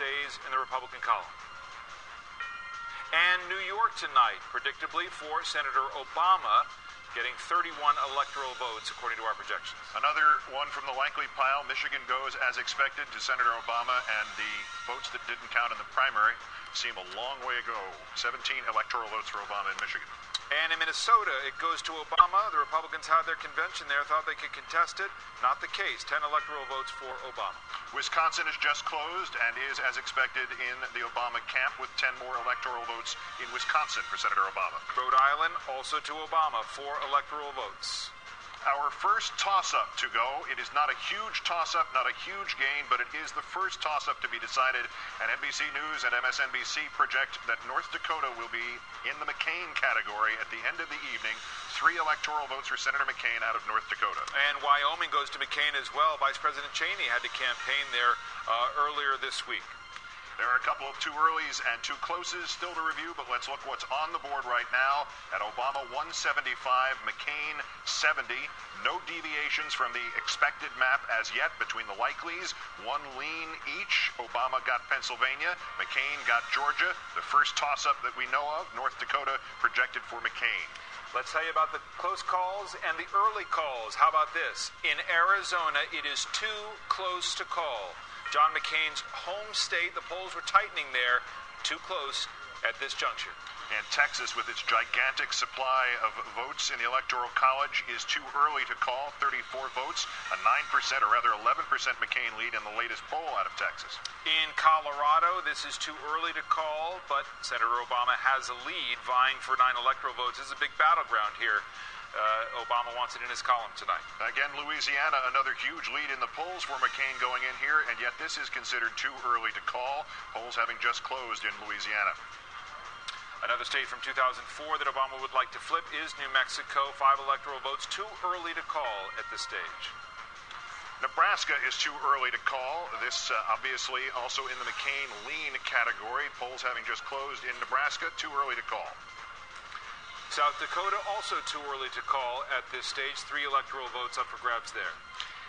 stays in the Republican column. And New York tonight, predictably for Senator Obama, getting 31 electoral votes, according to our projections. Another one from the likely pile. Michigan goes as expected to Senator Obama, and the votes that didn't count in the primary seem a long way to go. 17 electoral votes for Obama in Michigan. And in Minnesota, it goes to Obama. The Republicans had their convention there, thought they could contest it. Not the case. 10 electoral votes for Obama. Wisconsin is just closed and is, as expected, in the Obama camp with 10 more electoral votes in Wisconsin for Senator Obama. Rhode Island, also to Obama, 4 electoral votes. Our first toss-up to go. It is not a huge toss-up, not a huge gain, but it is the first toss-up to be decided. And NBC News and MSNBC project that North Dakota will be in the McCain category at the end of the evening. 3 electoral votes for Senator McCain out of North Dakota. And Wyoming goes to McCain as well. Vice President Cheney had to campaign there earlier this week. There are a couple of too earlys and too closes still to review, but let's look what's on the board right now. At Obama, 175, McCain, 70. No deviations from the expected map as yet between the likelies. 1 lean each. Obama got Pennsylvania. McCain got Georgia. The first toss-up that we know of, North Dakota projected for McCain. Let's tell you about the close calls and the early calls. How about this? In Arizona, it is too close to call. John McCain's home state, the polls were tightening there, too close at this juncture. And Texas, with its gigantic supply of votes in the Electoral College, is too early to call. 34 votes, a 9%, or rather 11% McCain lead in the latest poll out of Texas. In Colorado, this is too early to call, but Senator Obama has a lead, vying for 9 electoral votes. This is a big battleground here. Obama wants it in his column tonight. Again, Louisiana, another huge lead in the polls for McCain going in here, and yet this is considered too early to call, polls having just closed in Louisiana. Another state from 2004 that Obama would like to flip is New Mexico. 5 electoral votes, too early to call at this stage. Nebraska is too early to call. This obviously also in the McCain lean category. Polls having just closed in Nebraska, too early to call. South Dakota also too early to call at this stage. 3 electoral votes up for grabs there.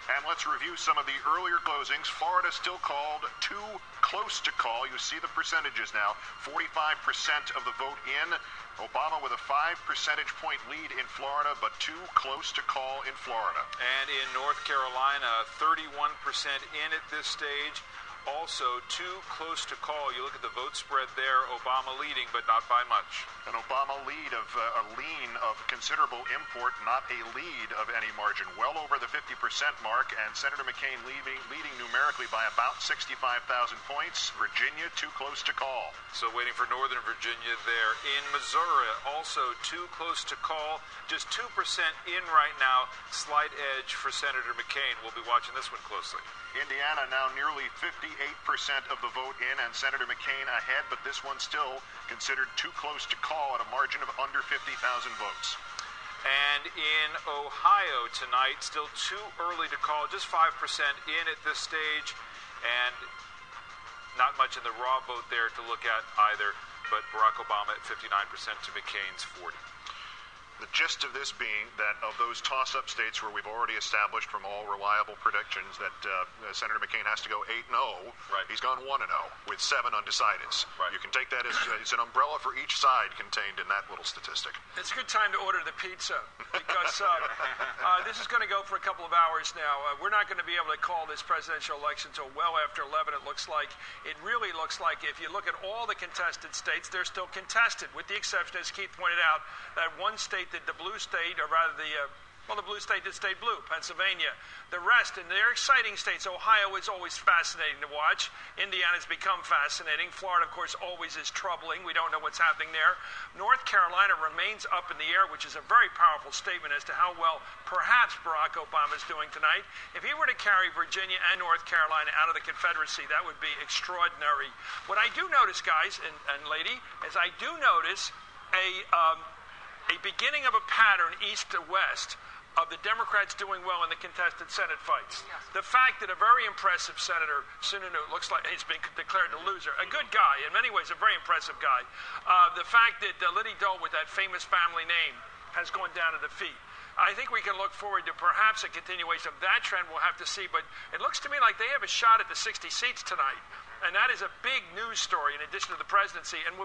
And let's review some of the earlier closings. Florida still called too close to call. You see the percentages now. 45% of the vote in. Obama with a 5 percentage point lead in Florida, but too close to call in Florida. And in North Carolina, 31% in at this stage. Also too close to call. You look at the vote spread there, Obama leading, but not by much. An Obama lead of a lean of considerable import, not a lead of any margin. Well over the 50% mark, and Senator McCain leading numerically by about 65,000 points. Virginia too close to call. So waiting for Northern Virginia there. In Missouri, also too close to call. Just 2% in right now. Slight edge for Senator McCain. We'll be watching this one closely. Indiana now nearly 58% of the vote in, and Senator McCain ahead, but this one still considered too close to call at a margin of under 50,000 votes. And in Ohio tonight, still too early to call, just 5% in at this stage, and not much in the raw vote there to look at either, but Barack Obama at 59% to McCain's 40%. The gist of this being that of those toss-up states where we've already established from all reliable predictions that Senator McCain has to go 8-0, right. He's gone 1-0 with 7 undecideds. Right. You can take that as it's an umbrella for each side contained in that little statistic. It's a good time to order the pizza because this is going to go for a couple of hours now. We're not going to be able to call this presidential election until well after 11, it looks like. It really looks like if you look at all the contested states, they're still contested, with the exception, as Keith pointed out, that one state that the blue state, or rather the blue state that stayed blue, Pennsylvania. The rest, and they're exciting states. Ohio is always fascinating to watch. Indiana's become fascinating. Florida, of course, always is troubling. We don't know what's happening there. North Carolina remains up in the air, which is a very powerful statement as to how well perhaps Barack Obama is doing tonight. If he were to carry Virginia and North Carolina out of the Confederacy, that would be extraordinary. What I do notice, guys and lady, is I do notice a beginning of a pattern east to west of the Democrats doing well in the contested Senate fights. Yes. The fact that a very impressive Senator Sununu looks like he's been declared a loser, a good guy, in many ways a very impressive guy. The fact that Liddy Dole with that famous family name has gone down to defeat. I think we can look forward to perhaps a continuation of that trend. We'll have to see, but it looks to me like they have a shot at the 60 seats tonight. And that is a big news story in addition to the presidency. And when